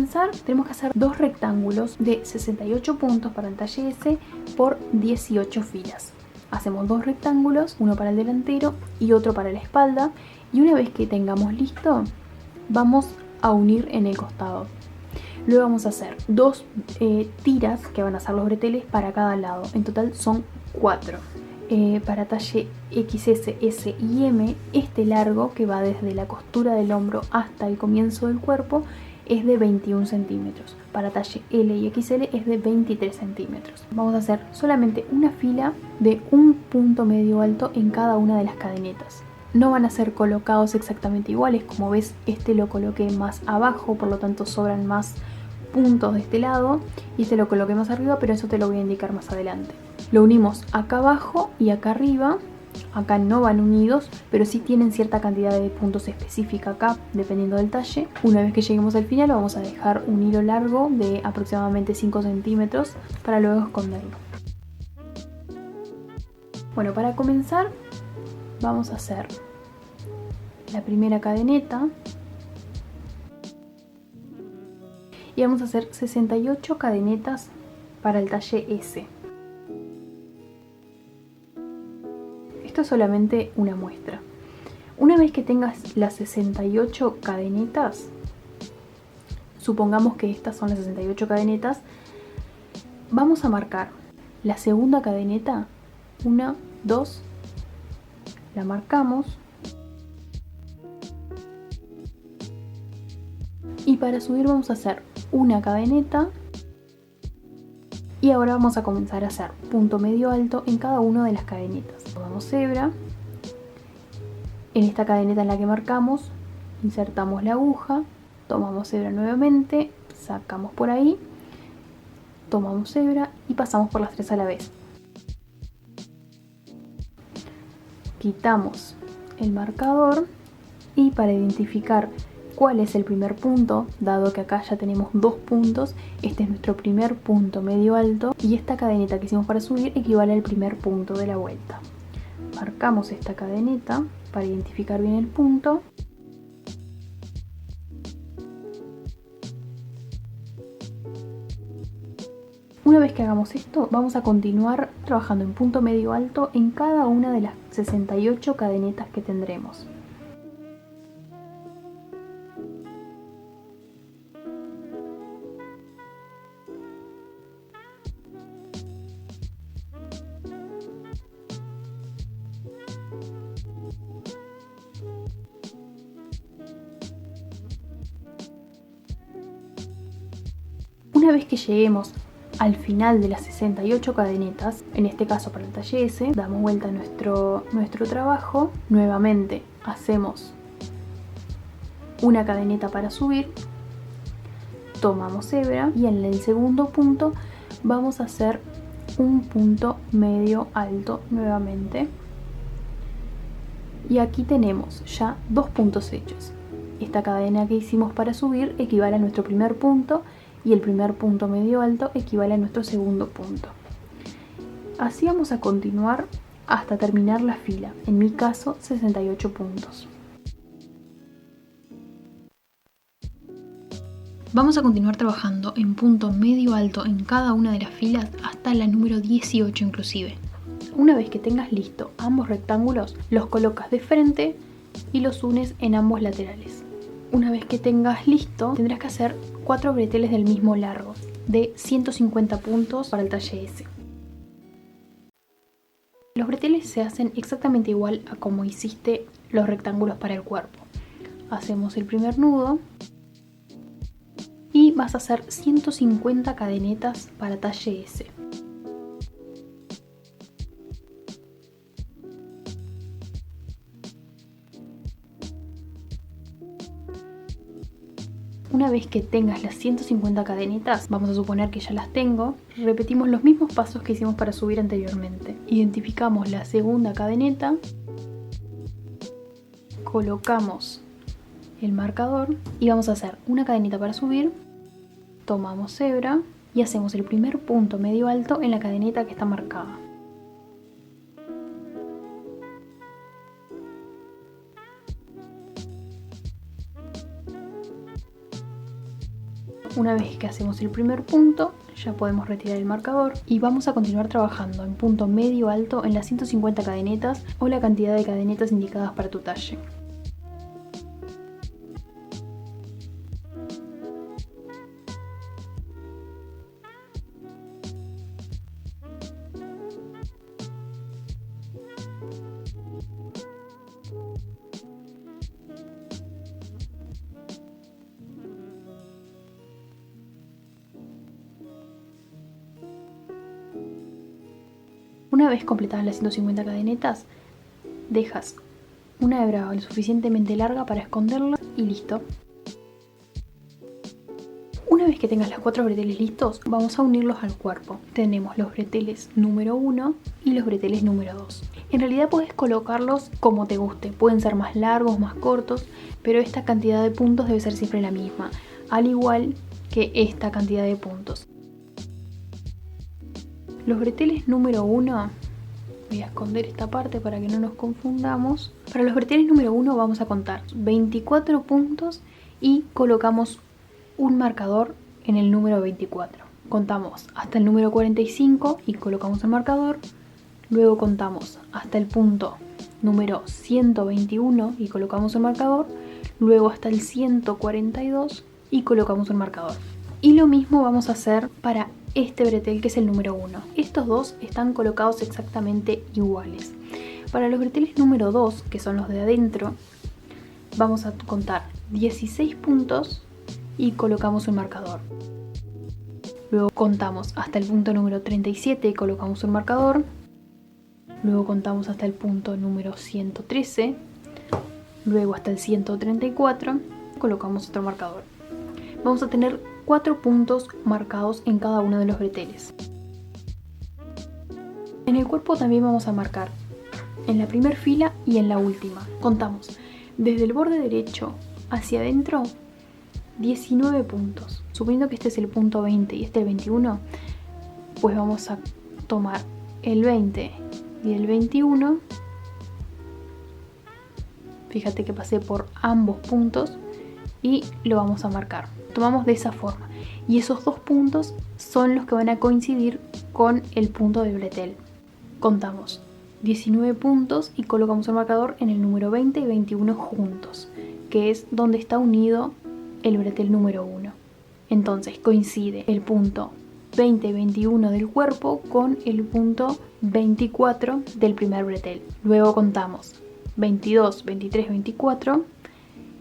comenzar tenemos que hacer dos rectángulos de 68 puntos para el talle S por 18 filas. Hacemos dos rectángulos, uno para el delantero y otro para la espalda, y una vez que tengamos listo, vamos a unir en el costado. Luego vamos a hacer dos tiras que van a ser los breteles para cada lado. En total son 4. Para talle XS, S y M, este largo que va desde la costura del hombro hasta el comienzo del cuerpo es de 21 centímetros. Para talle L y XL es de 23 centímetros. Vamos a hacer solamente una fila de un punto medio alto en cada una de las cadenetas. No van a ser colocados exactamente iguales, como ves este lo coloqué más abajo, por lo tanto sobran más puntos de este lado, y este lo coloqué más arriba, pero eso te lo voy a indicar más adelante. Lo unimos acá abajo y acá arriba. Acá no van unidos, pero sí tienen cierta cantidad de puntos específica acá, dependiendo del talle. Una vez que lleguemos al final vamos a dejar un hilo largo de aproximadamente 5 centímetros para luego esconderlo. Bueno, para comenzar vamos a hacer la primera cadeneta y vamos a hacer 68 cadenetas para el talle S. Esto es solamente una muestra. Una vez que tengas las 68 cadenetas, supongamos que estas son las 68 cadenetas, vamos a marcar la segunda cadeneta, 1, 2, la marcamos, y para subir vamos a hacer una cadeneta, y ahora vamos a comenzar a hacer punto medio alto en cada una de las cadenetas. Tomamos hebra, en esta cadeneta en la que marcamos insertamos la aguja, tomamos hebra nuevamente, sacamos por ahí, tomamos hebra y pasamos por las tres a la vez. Quitamos el marcador y para identificar cuál es el primer punto, dado que acá ya tenemos dos puntos, este es nuestro primer punto medio alto y esta cadeneta que hicimos para subir equivale al primer punto de la vuelta. Marcamos esta cadeneta para identificar bien el punto. Una vez que hagamos esto, vamos a continuar trabajando en punto medio alto en cada una de las 68 cadenetas que tendremos. Una vez que lleguemos al final de las 68 cadenetas, en este caso para el talle S, damos vuelta a nuestro trabajo, nuevamente hacemos una cadeneta para subir, tomamos hebra y en el segundo punto vamos a hacer un punto medio alto nuevamente, y aquí tenemos ya dos puntos hechos. Esta cadena que hicimos para subir equivale a nuestro primer punto y el primer punto medio alto equivale a nuestro segundo punto. Así vamos a continuar hasta terminar la fila, en mi caso 68 puntos. Vamos a continuar trabajando en punto medio alto en cada una de las filas hasta la número 18 inclusive. Una vez que tengas listo ambos rectángulos, los colocas de frente y los unes en ambos laterales. Una vez que tengas listo, tendrás que hacer 4 breteles del mismo largo, de 150 puntos para el talle S. Los breteles se hacen exactamente igual a como hiciste los rectángulos para el cuerpo. Hacemos el primer nudo y vas a hacer 150 cadenetas para talle S. Una vez que tengas las 150 cadenetas, vamos a suponer que ya las tengo, repetimos los mismos pasos que hicimos para subir anteriormente. Identificamos la segunda cadeneta, colocamos el marcador y vamos a hacer una cadenita para subir, tomamos hebra y hacemos el primer punto medio alto en la cadeneta que está marcada. Una vez que hacemos el primer punto, ya podemos retirar el marcador y vamos a continuar trabajando en punto medio alto en las 150 cadenetas o la cantidad de cadenetas indicadas para tu talle. Una vez completadas las 150 cadenetas, dejas una hebra lo suficientemente larga para esconderla y listo. Una vez que tengas los 4 breteles listos, vamos a unirlos al cuerpo. Tenemos los breteles número 1 y los breteles número 2. En realidad puedes colocarlos como te guste, pueden ser más largos, más cortos, pero esta cantidad de puntos debe ser siempre la misma, al igual que esta cantidad de puntos. Los breteles número 1, voy a esconder esta parte para que no nos confundamos. Para los breteles número 1 vamos a contar 24 puntos y colocamos un marcador en el número 24. Contamos hasta el número 45 y colocamos el marcador. Luego contamos hasta el punto número 121 y colocamos el marcador. Luego hasta el 142 y colocamos el marcador. Y lo mismo vamos a hacer para este bretel que es el número 1. Estos dos están colocados exactamente iguales. Para los breteles número 2, que son los de adentro, vamos a contar 16 puntos y colocamos un marcador. Luego contamos hasta el punto número 37 y colocamos un marcador. Luego contamos hasta el punto número 113. Luego hasta el 134 colocamos otro marcador. Vamos a tener 4 puntos marcados en cada uno de los breteles. En el cuerpo también vamos a marcar en la primera fila y en la última. Contamos desde el borde derecho hacia adentro 19 puntos. Suponiendo que este es el punto 20 y este el 21, pues vamos a tomar el 20 y el 21. Fíjate que pasé por ambos puntos y lo vamos a marcar. Tomamos de esa forma y esos 2 puntos son los que van a coincidir con el punto del bretel. Contamos 19 puntos y colocamos el marcador en el número 20 y 21 juntos, que es donde está unido el bretel número 1. Entonces coincide el punto 20 y 21 del cuerpo con el punto 24 del primer bretel. Luego contamos 22, 23, 24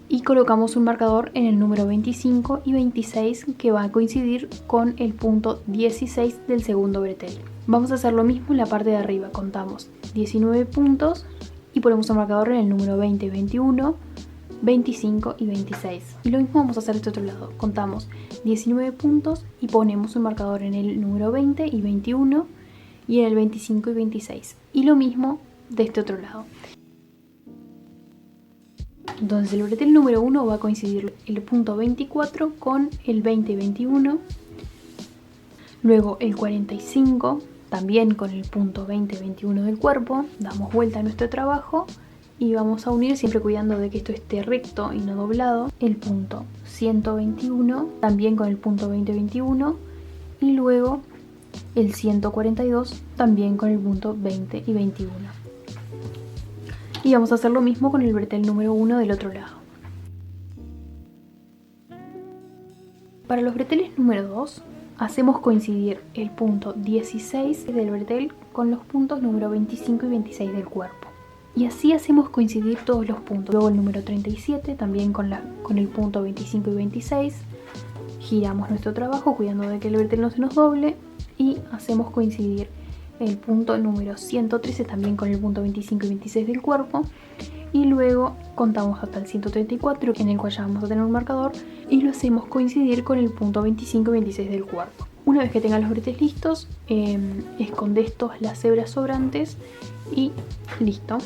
y colocamos un marcador en el número 25 y 26 que va a coincidir con el punto 16 del segundo bretel. Vamos a hacer lo mismo en la parte de arriba. Contamos 19 puntos y ponemos un marcador en el número 20 y 21, 25 y 26. Y lo mismo vamos a hacer de este otro lado. Contamos 19 puntos y ponemos un marcador en el número 20 y 21 y en el 25 y 26. Y lo mismo de este otro lado. Entonces el bretel número 1 va a coincidir el punto 24 con el 20 y 21. Luego el 45 también con el punto 20 y 21 del cuerpo. Damos vuelta a nuestro trabajo y vamos a unir, siempre cuidando de que esto esté recto y no doblado, el punto 121 también con el punto 20 y 21. Y luego el 142 también con el punto 20 y 21. Y vamos a hacer lo mismo con el bretel número 1 del otro lado. Para los breteles número 2 hacemos coincidir el punto 16 del bretel con los puntos número 25 y 26 del cuerpo. Y así hacemos coincidir todos los puntos. Luego el número 37 también con el punto 25 y 26. Giramos nuestro trabajo cuidando de que el bretel no se nos doble y hacemos coincidir el punto número 113 también con el punto 25 y 26 del cuerpo. Y luego contamos hasta el 134 en el cual ya vamos a tener un marcador y lo hacemos coincidir con el punto 25 y 26 del cuerpo. Una vez que tengan los breteles listos, escondes todas las hebras sobrantes y listo.